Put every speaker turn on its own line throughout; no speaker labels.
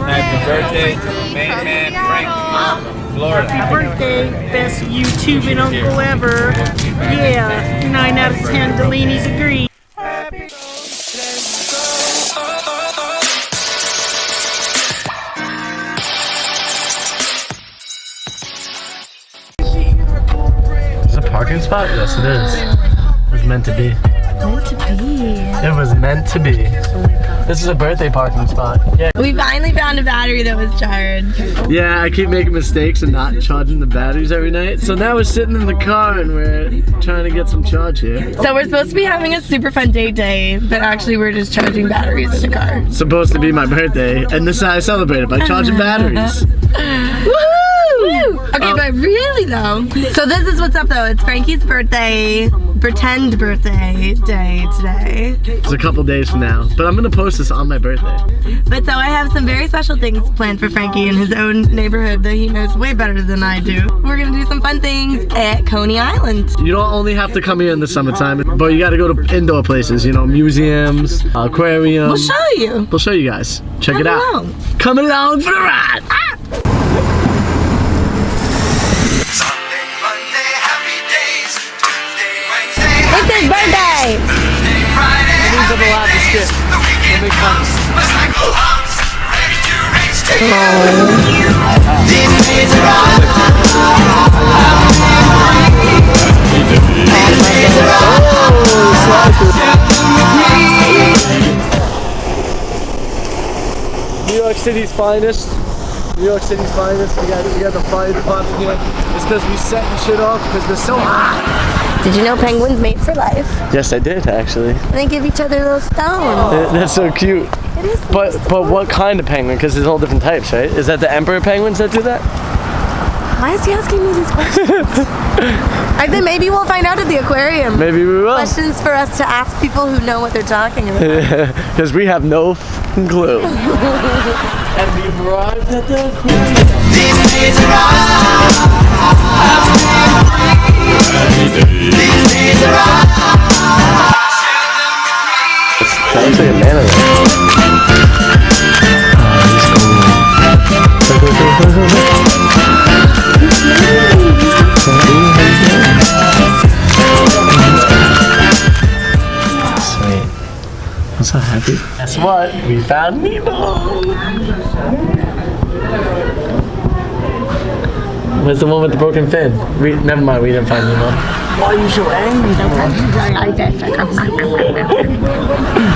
Happy birthday to the main man, Frankie, from Florida.
Happy birthday, best YouTubing uncle ever. Yeah, 9 out of 10 Delaney's agree.
Is it a parking spot? Yes, it is. It was meant to be.
Meant to be.
It was meant to be. This is a birthday parking spot. Yeah.
We finally found a battery that was charged.
Yeah, I keep making mistakes and not charging the batteries every night. So now we're sitting in the car and we're trying to get some charge here.
So we're supposed to be having a super fun date day, but actually we're just charging batteries in the car.
It's supposed to be my birthday, and this is how I celebrate it, by charging batteries.
Okay, but really though, so this is what's up though. It's Frankie's birthday, pretend birthday day today.
It's a couple days from now, but I'm gonna post this on my birthday.
But so I have some very special things planned for Frankie in his own neighborhood that he knows way better than I do. We're gonna do some fun things at Coney Island.
You don't only have to come here in the summertime, but you gotta go to indoor places, you know, museums, aquarium.
We'll show you.
We'll show you guys. Check it
Come
out.
along.
Come along for the ride.
It's his birthday!
These are the last to skip. We'll make fun. New York City's finest. New York City's finest. We got the fire department here. It's because we setting shit off because we're so hot.
Did you know penguins mate for life?
Yes, I did actually.
And they give each other little stones.
That's so cute.
It is.
But what kind of penguin? Because there's all different types, right? Is that the emperor penguins that do that?
Why is he asking me these questions? I think maybe we'll find out at the aquarium.
Maybe we will.
Questions for us to ask people who know what they're talking about.
Because we have no f***ing clue. And we've arrived at the aquarium.
These days are
That looks like a banana. Sweet. I'm so happy. Guess what? We found Nemo! Where's the one with the broken fin? Never mind, we didn't find Nemo. Why are you so angry?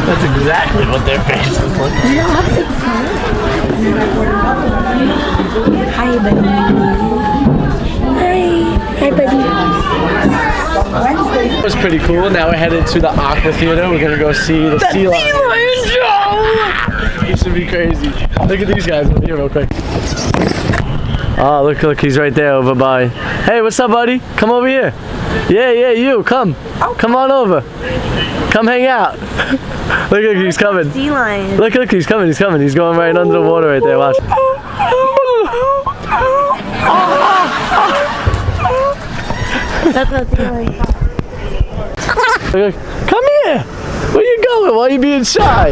That's exactly what their faces look like.
Hi, buddy. Hi, buddy.
It was pretty cool. Now we're headed to the Aqua Theater. We're gonna go see the sea lion show. This should be crazy. Look at these guys over here real quick. Oh, look, he's right there over by. Hey, what's up, buddy? Come over here. Yeah, you, come. Come on over. Come hang out. Look, he's coming.
Sea lion.
Look, he's coming. He's going right under the water right there. Watch.
That's a sea lion.
Look, come here. Where you going? Why are you being shy?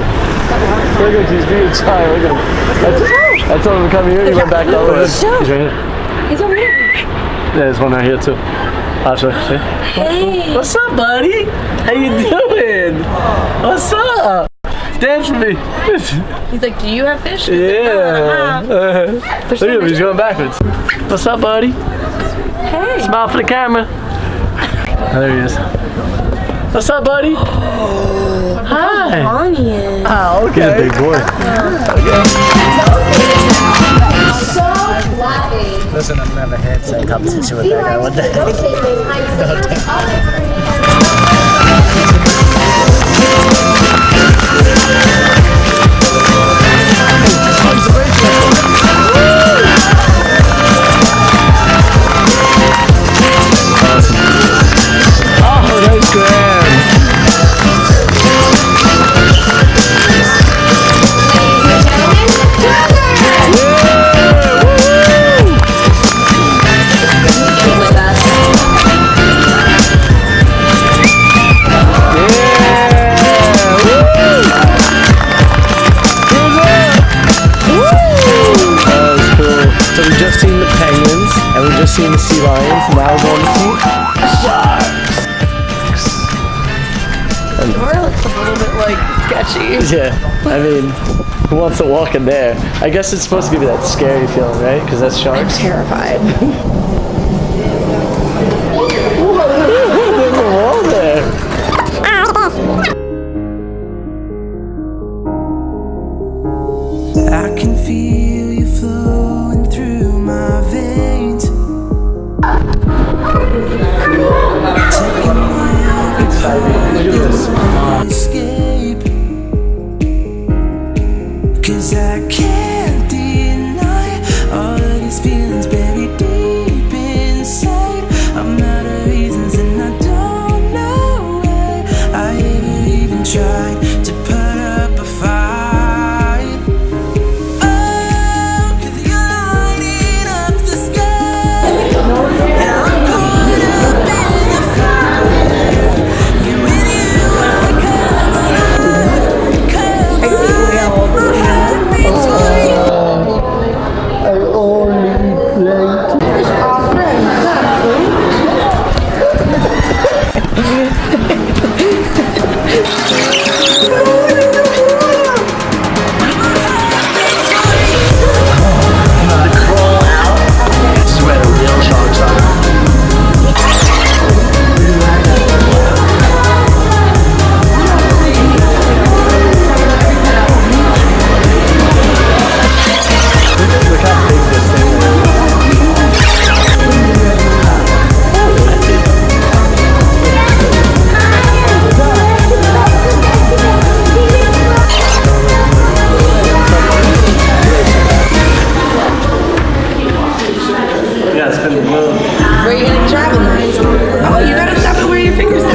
Look, he's being shy. Look at him. I told him to come here. He went back the other way. He's right here.
He's over here.
Yeah, there's one right here too. I'll show you. See?
Hey.
What's up, buddy? How you doing? What's up? Dance with me.
He's like, do you have fish?
Yeah. Look at him. He's going backwards. What's up, buddy?
Hey.
Smile for the camera. Oh, there he is. What's up, buddy? Hi.
Onion.
Oh, okay. He's a big boy. Listen, I'm gonna have a handstand competition with that guy one day. Oh, nice grab. just seen the sea lions, and now we're going to see sharks.
The door looks a little bit like sketchy.
Yeah, I mean, who wants to walk in there? I guess it's supposed to give you that scary feeling, right? Because that's sharks.
I'm terrified.
There's a wall there.
I can feel you flowing through my veins. Taking my escape. 'Cause I can't deny all of these feelings buried deep inside. I'm out of reasons and I don't know why I ever even tried to put up a fight. Oh, 'cause you're lighting up the sky, and I'm caught up in the fire. You and you are come alive, come alive. My heart beats for you.
This is where the real sharks are. Look how big this thing is. Yeah, it's been a little.
Where are you gonna travel next? Oh, you gotta stop it where your fingers are.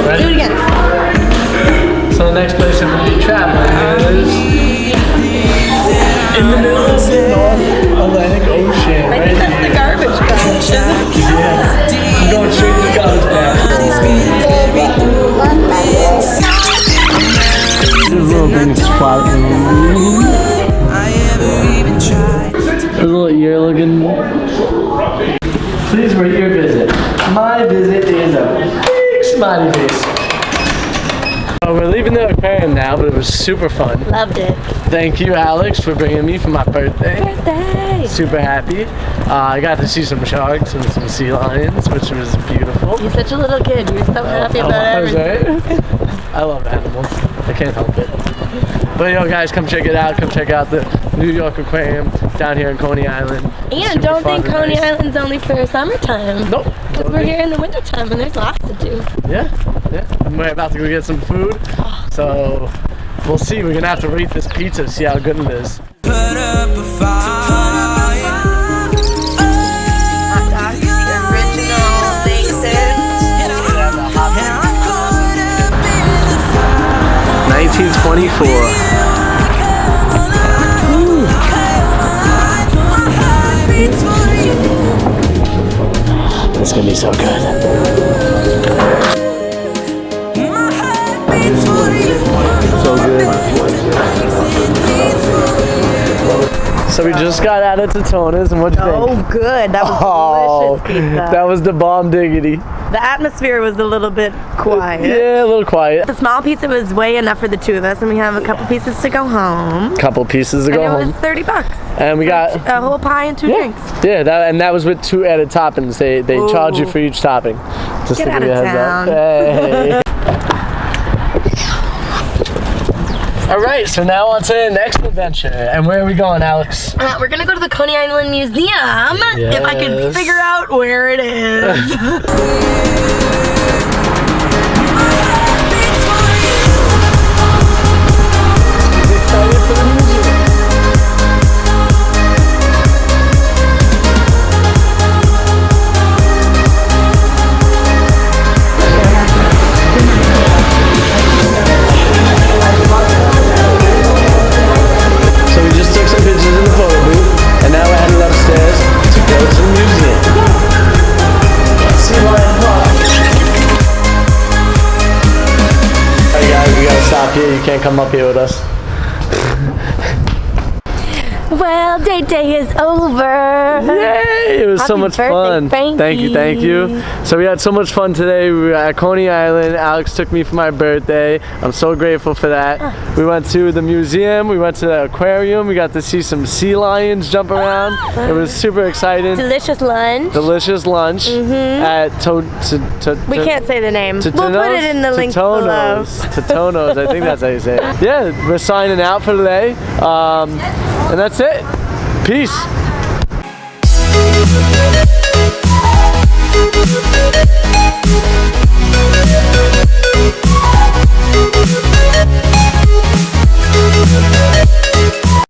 Ready?
Do it again.
So the next place I'm going to be traveling is in the middle of the North Atlantic Ocean.
I think that's the garbage patch.
Yeah. I'm going straight to the garbage patch. There's little things floating. A little ear looking. Please rate your visit. My visit is a big smiley face. We're leaving the aquarium now, but it was super fun.
Loved it.
Thank you, Alex, for bringing me for my birthday.
Birthday.
Super happy. I got to see some sharks and some sea lions, which was beautiful.
You're such a little kid. You're so happy about
I was
everything.
right. I love animals. I can't help it. But yo, guys, come check it out. Come check out the New York Aquarium down here in Coney Island.
And
Super
don't
fun
think
and
Coney
nice.
Island's only for summertime.
Nope.
Because we're here in the wintertime and there's lots to do.
Yeah. And we're about to go get some food. So we'll see. We're gonna have to rate this pizza to see how good it is.
Put up a fire.
The original
1924. It's gonna be so good. So good. So we just got out of Totonno's, and what'd you think?
Oh, good. That was delicious pizza.
That was the bomb diggity.
The atmosphere was a little bit quiet.
Yeah, a little quiet.
The small pizza was way enough for the two of us, and we have a couple pieces to go home.
Couple pieces to
And
go
it
home.
was $30.
And we got
A whole pie and two drinks.
Yeah, that was with 2 added toppings. They charge you for each topping. Just
Get
to
out
give you a
of
heads
town.
up. Hey. All right, so now on to the next adventure. And where are we going, Alex?
We're gonna go to the Coney Island Museum. If I can
Yes.
figure out where it is.
Excited for the music. So we just took some pictures in the photo booth, and now we're heading upstairs to go to the museum. See Lion Park. Hey guys, we gotta stop here. You can't come up here with us.
Well, date day is over.
Yay! It was so
Happy
much
birthday,
fun.
Frankie.
Thank you. So we had so much fun today. We were at Coney Island. Alex took me for my birthday. I'm so grateful for that. We went to the museum. We went to the aquarium. We got to see some sea lions jump around. It was super exciting.
Delicious lunch.
Delicious lunch at
We can't say the name. We'll
Totonno's?
put it in the link below.
Totonno's, I think that's how you say it. Yeah, we're signing out for today. And that's it. Peace.